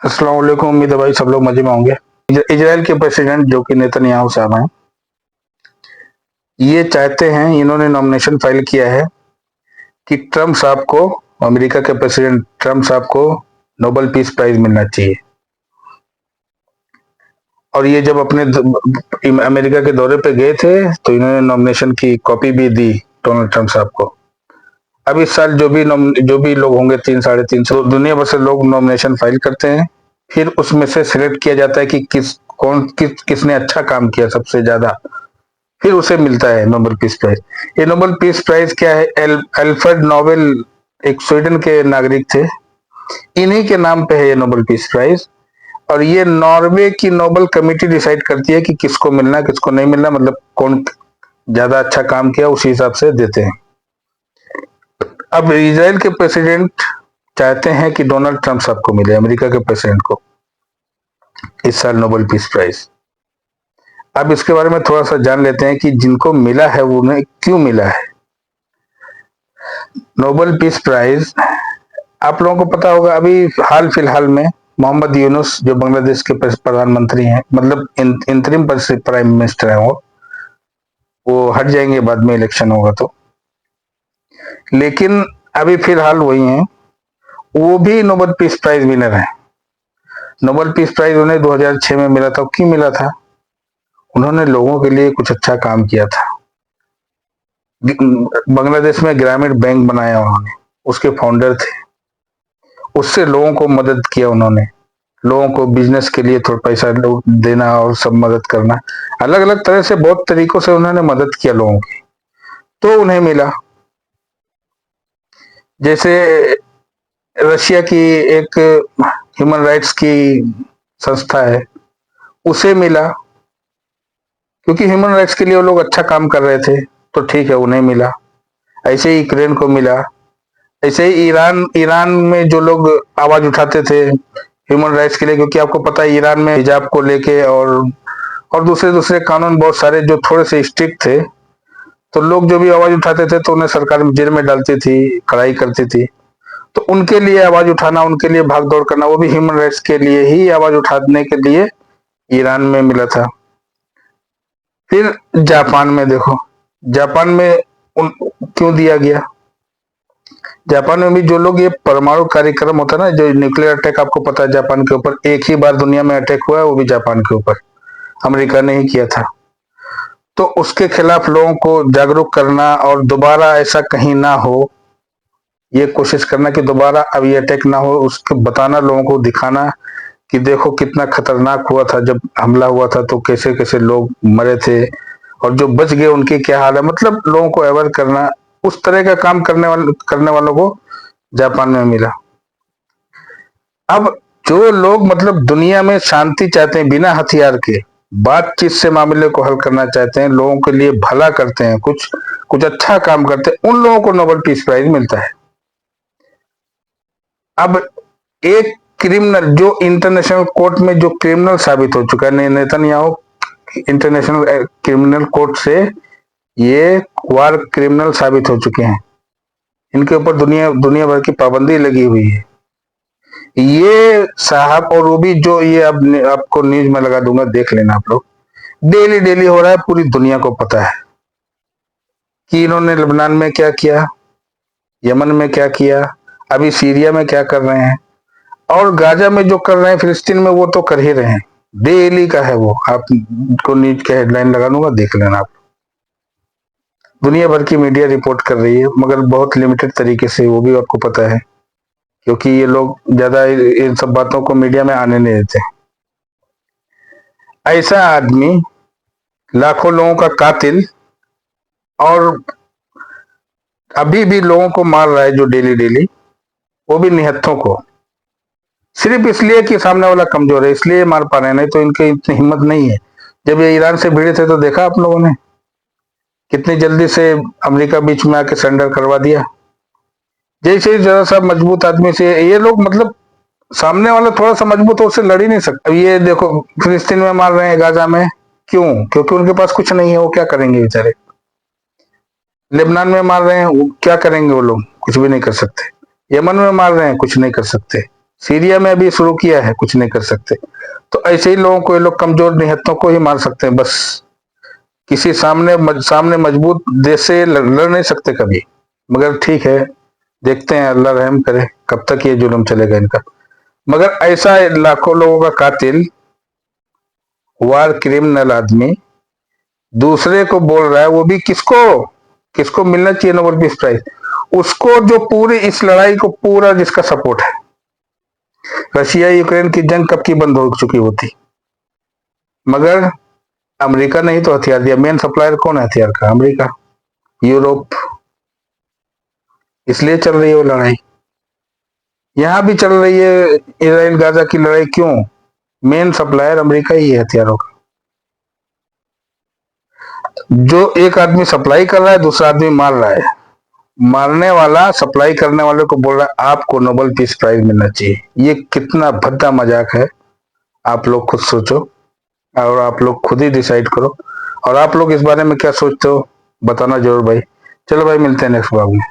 अस्सलाम वालेकुम। उम्मीद है भाई सब लोग मजे में होंगे। इजराइल के प्रेसिडेंट जो कि नेतन्याहू साहब हैं, ये चाहते हैं, इन्होंने नॉमिनेशन फाइल किया है कि ट्रम्प साहब को, अमेरिका के प्रेसिडेंट ट्रम्प साहब को नोबेल पीस प्राइज मिलना चाहिए। और ये जब अपने अमेरिका के दौरे पे गए थे तो इन्होंने नॉमिनेशन की कॉपी भी दी डोनाल्ड ट्रम्प साहब को। अब इस साल जो भी लोग होंगे, 300 साढ़े 300 दुनिया भर से लोग नॉमिनेशन फाइल करते हैं। फिर उसमें से सिलेक्ट किया जाता है कि किसने अच्छा काम किया सबसे ज्यादा, फिर उसे मिलता है नोबेल पीस प्राइज। ये नोबेल पीस प्राइज क्या है? अल्फ्रेड नोबेल एक स्वीडन के नागरिक थे, इन्हीं के नाम पे है ये नोबेल पीस प्राइज। और ये नॉर्वे की नोबेल कमेटी डिसाइड करती है कि किसको मिलना किसको नहीं मिलना, मतलब कौन ज्यादा अच्छा काम किया उसी हिसाब से देते हैं। अब इजराइल के प्रेसिडेंट चाहते हैं कि डोनाल्ड ट्रंप साहब को मिले, अमेरिका के प्रेसिडेंट को, इस साल नोबेल पीस प्राइज। अब इसके बारे में थोड़ा सा जान लेते हैं कि जिनको मिला है वो उन्हें क्यों मिला है नोबेल पीस प्राइज। आप लोगों को पता होगा, अभी हाल फिलहाल में मोहम्मद यूनुस जो बांग्लादेश के प्रधानमंत्री हैं, मतलब इंतरिम प्राइम मिनिस्टर हैं, वो हट जाएंगे बाद में इलेक्शन होगा तो। लेकिन अभी फिलहाल वही हैं, वो भी नोबेल पीस प्राइज विनर है। नोबेल पीस प्राइज उन्हें 2006 में मिला था। क्यों मिला था? उन्होंने लोगों के लिए कुछ अच्छा काम किया था। बांग्लादेश में ग्रामीण बैंक बनाया उन्होंने, उसके फाउंडर थे। उससे लोगों को मदद किया उन्होंने, लोगों को बिजनेस के लिए थोड़ा पैसा देना और सब मदद करना, अलग अलग तरह से बहुत तरीकों से उन्होंने मदद किया लोगों की, तो उन्हें मिला। जैसे रशिया की एक ह्यूमन राइट्स की संस्था है, उसे मिला क्योंकि ह्यूमन राइट्स के लिए वो लोग अच्छा काम कर रहे थे, तो ठीक है उन्हें मिला। ऐसे ही यूक्रेन को मिला। ऐसे ही ईरान ईरान में जो लोग आवाज उठाते थे ह्यूमन राइट्स के लिए, क्योंकि आपको पता है ईरान में हिजाब को लेके और दूसरे दूसरे कानून बहुत सारे जो थोड़े से स्ट्रिक्ट थे, तो लोग जो भी आवाज उठाते थे तो उन्हें सरकार जेल में डालती थी, कड़ाई करती थी। तो उनके लिए आवाज उठाना, उनके लिए भाग दौड़ करना, वो भी ह्यूमन राइट्स के लिए ही आवाज उठाने के लिए ईरान में मिला था। फिर जापान में देखो, जापान में क्यों दिया गया? जापान में भी जो लोग, ये परमाणु कार्यक्रम होता है ना, जो न्यूक्लियर अटैक, आपको पता है जापान के ऊपर एक ही बार दुनिया में अटैक हुआ है, वो भी जापान के ऊपर, अमेरिका ने ही किया था। तो उसके खिलाफ लोगों को जागरूक करना और दोबारा ऐसा कहीं ना हो, ये कोशिश करना कि दोबारा अब ये अटैक ना हो, उसके बताना, लोगों को दिखाना कि देखो कितना खतरनाक हुआ था, जब हमला हुआ था तो कैसे कैसे लोग मरे थे और जो बच गए उनकी क्या हाल है, मतलब लोगों को अवेयर करना। उस तरह का काम करने वालों को जापान में मिला। अब जो लोग मतलब दुनिया में शांति चाहते हैं, बिना हथियार के बातचीत से मामले को हल करना चाहते हैं, लोगों के लिए भला करते हैं, कुछ कुछ अच्छा काम करते हैं, उन लोगों को नोबेल पीस प्राइज मिलता है। अब एक क्रिमिनल जो इंटरनेशनल कोर्ट में जो क्रिमिनल साबित हो चुका है, नेतन्याहू इंटरनेशनल क्रिमिनल कोर्ट से ये वार क्रिमिनल साबित हो चुके हैं, इनके ऊपर दुनिया दुनिया भर की पाबंदी लगी हुई है ये साहब। और वो भी जो ये अब आपको न्यूज में लगा दूंगा, देख लेना आप लोग, डेली डेली हो रहा है, पूरी दुनिया को पता है कि इन्होंने लेबनान में क्या किया, यमन में क्या किया, अभी सीरिया में क्या कर रहे हैं, और गाजा में जो कर रहे हैं, फिलिस्तीन में, वो तो कर ही रहे हैं। डेली का है वो, आपको न्यूज के हेडलाइन लगा दूंगा, देख लेना आप। दुनिया भर की मीडिया रिपोर्ट कर रही है, मगर बहुत लिमिटेड तरीके से, वो भी आपको पता है, क्योंकि ये लोग ज्यादा इन सब बातों को मीडिया में आने नहीं देते। ऐसा आदमी, लाखों लोगों का कातिल, और अभी भी लोगों को मार रहा है जो डेली डेली, वो भी निहत्थों को, सिर्फ इसलिए कि सामने वाला कमजोर है, इसलिए मार पा रहे हैं, नहीं तो इनके इतनी हिम्मत नहीं है। जब ये ईरान से भिड़े थे तो देखा आप लोगों ने कितनी जल्दी से अमेरिका बीच में आके सरेंडर करवा दिया। जैसे ही जरा सा मजबूत आदमी से ये लोग, मतलब सामने वाला थोड़ा सा मजबूत हो, उससे लड़ ही नहीं सकता। अब ये देखो, फिलिस्तीन में मार रहे हैं, गाजा में, क्यों? क्योंकि उनके पास कुछ नहीं है, वो क्या करेंगे बेचारे। लेबनान में मार रहे हैं, वो क्या करेंगे? वो लोग कुछ भी नहीं कर सकते। यमन में मार रहे हैं, कुछ नहीं कर सकते। सीरिया में अभी शुरू किया है, कुछ नहीं कर सकते। तो ऐसे ही लोगों को ये लोग कमजोर निहत्तों को ही मार सकते हैं बस। किसी सामने मजबूत देश से लड़ नहीं सकते कभी। मगर ठीक है, देखते हैं, अल्लाह रहम करे, कब तक ये जुल्म चलेगा इनका। मगर ऐसा लाखों लोगों का कातिल, वार क्रिमिनल आदमी दूसरे को बोल रहा है, वो भी किसको किसको मिलना चाहिए नोबेल पीस प्राइज? उसको जो पूरी इस लड़ाई को पूरा जिसका सपोर्ट है। रशिया यूक्रेन की जंग कब की बंद हो चुकी होती, मगर अमेरिका ने ही तो हथियार दिया। मेन सप्लायर कौन है हथियार का? America, Europe. इसलिए चल रही है वो लड़ाई। यहां भी चल रही है इसराइल गाजा की लड़ाई, क्यों? मेन सप्लायर अमेरिका ही है हथियारों का। जो एक आदमी सप्लाई कर रहा है, दूसरा आदमी मार रहा है। मारने वाला सप्लाई करने वाले को बोल रहा है आपको नोबेल पीस प्राइज मिलना चाहिए। ये कितना भद्दा मजाक है, आप लोग खुद सोचो और आप लोग खुद ही डिसाइड करो। और आप लोग इस बारे में क्या सोचते हो बताना जरूर भाई। चलो भाई, मिलते हैं नेक्स्ट ब्लॉग में।